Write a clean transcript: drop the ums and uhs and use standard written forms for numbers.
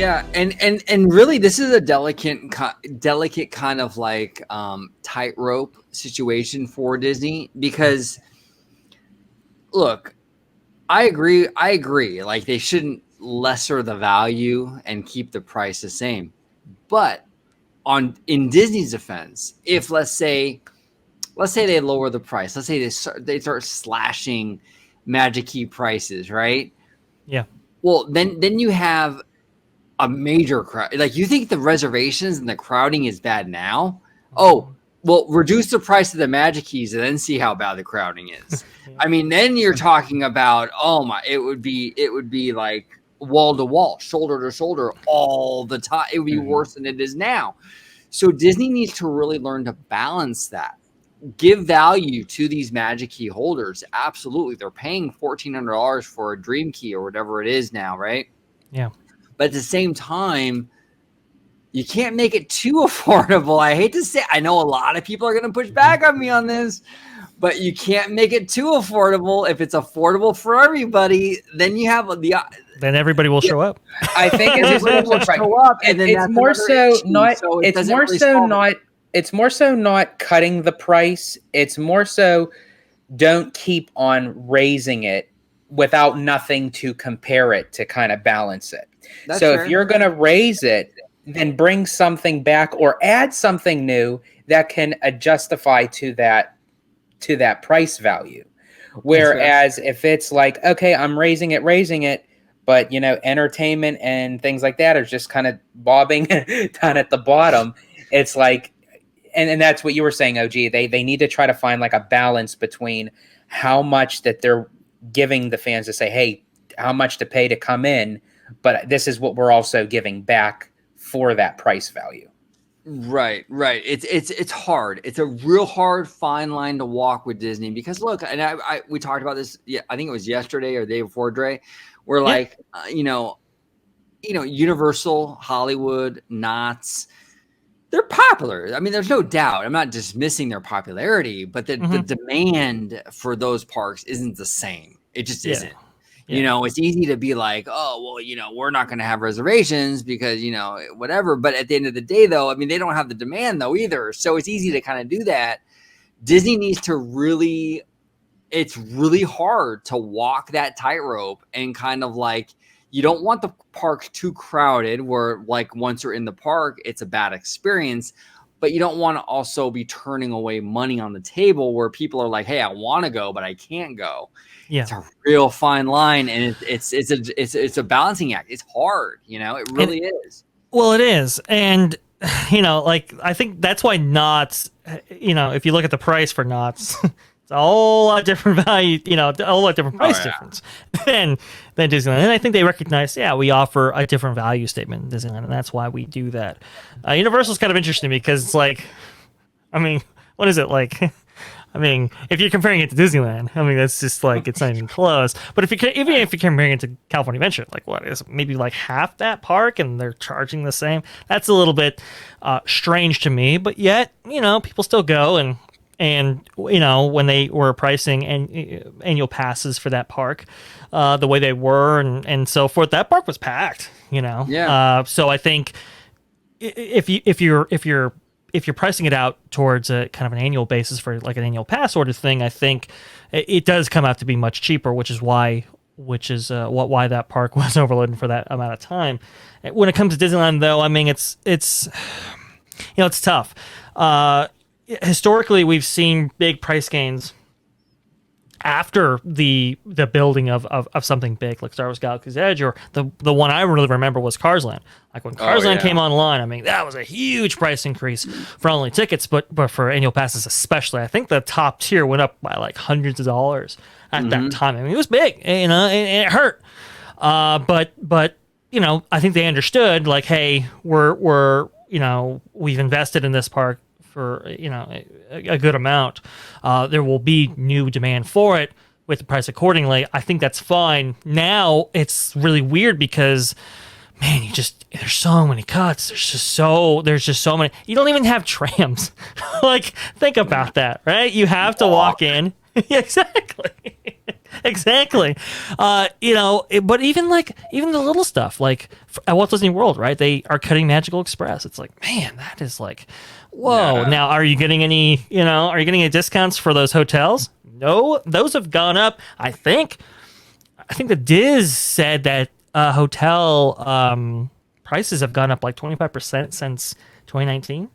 Yeah, and really, this is a delicate kind of like tightrope situation for Disney because, look, I agree. Like they shouldn't lesser the value and keep the price the same, but in Disney's defense, if let's say they lower the price, let's say they start slashing Magic Key prices, right? Yeah. Well, then you have a major crowd. Like you think the reservations and the crowding is bad now? Oh, well, reduce the price of the Magic Keys and then see how bad the crowding is. Yeah. I mean, then you're talking about it would be like wall to wall, shoulder to shoulder all the time. It would be worse than it is now. So Disney needs to really learn to balance that. Give value to these Magic Key holders. Absolutely. They're paying $1,400 for a Dream Key or whatever it is now, right? Yeah. But at the same time, you can't make it too affordable. I hate to say, I know a lot of people are going to push back on me on this, but you can't make it too affordable. If it's affordable for everybody, then you have then everybody will show up. I think it's more so not cutting the price. It's more so don't keep on raising it without nothing to compare it to kind of balance it. That's so fair. If you're going to raise it, then bring something back or add something new that can justify to that price value. Whereas if it's like, okay, I'm raising it, but entertainment and things like that are just kind of bobbing down at the bottom. It's like, and that's what you were saying, OG. They need to try to find like a balance between how much that they're giving the fans to say, hey, how much to pay to come in, but this is what we're also giving back for that price value. Right. It's hard. It's a real hard fine line to walk with Disney because look, and we talked about this. Yeah, I think it was yesterday or the day before, Dre. We're like, Universal, Hollywood, Knott's. They're popular. I mean, there's no doubt. I'm not dismissing their popularity, but the demand for those parks isn't the same. It just isn't. Yeah. It's easy to be like, oh, well, we're not going to have reservations because, whatever. But at the end of the day, though, I mean, they don't have the demand, though, either. So it's easy to kind of do that. Disney needs to it's really hard to walk that tightrope and kind of like, you don't want the park too crowded where like once you're in the park, it's a bad experience, but you don't want to also be turning away money on the table where people are like, hey, I want to go, but I can't go. Yeah. It's a real fine line. And it's a balancing act. It's hard, it really is. Well, it is. And, I think that's why Knott's, if you look at the price for Knott's, it's a whole lot different value, a whole lot different price difference than Disneyland. And I think they recognize, we offer a different value statement in Disneyland, and that's why we do that. Universal's kind of interesting because it's like, I mean, what is it like? I mean, if you're comparing it to Disneyland, I mean, that's just like, it's not even close. But even if you're comparing it to California Adventure, like what is maybe like half that park and they're charging the same? That's a little bit strange to me, but yet, people still go and when they were pricing annual passes for that park, the way they were and so forth, that park was packed. So I think if you're pricing it out towards a kind of an annual basis for like an annual pass sort of thing, I think it does come out to be much cheaper, which is why that park was overloaded for that amount of time. When it comes to Disneyland, though, I mean it's tough. Historically, we've seen big price gains after the building of something big like Star Wars Galaxy's Edge, or the one I really remember was Cars Land. Like when Cars Land came online, I mean, that was a huge price increase for only tickets, but for annual passes especially. I think the top tier went up by like hundreds of dollars at that time. I mean, it was big, and it hurt. But I think they understood like, hey, we've invested in this park for a good amount. There will be new demand for it with the price accordingly. I think that's fine. Now it's really weird because, man, there's so many cuts. There's just so many. You don't even have trams. Like, think about that, right? You have to walk in. Yeah, exactly. Exactly. But even the little stuff, like at Walt Disney World, right? They are cutting Magical Express. It's like, man, that is like, whoa. Yeah. Now, are you getting any discounts for those hotels? No, those have gone up. I think the Diz said that hotel prices have gone up like 25% since 2019.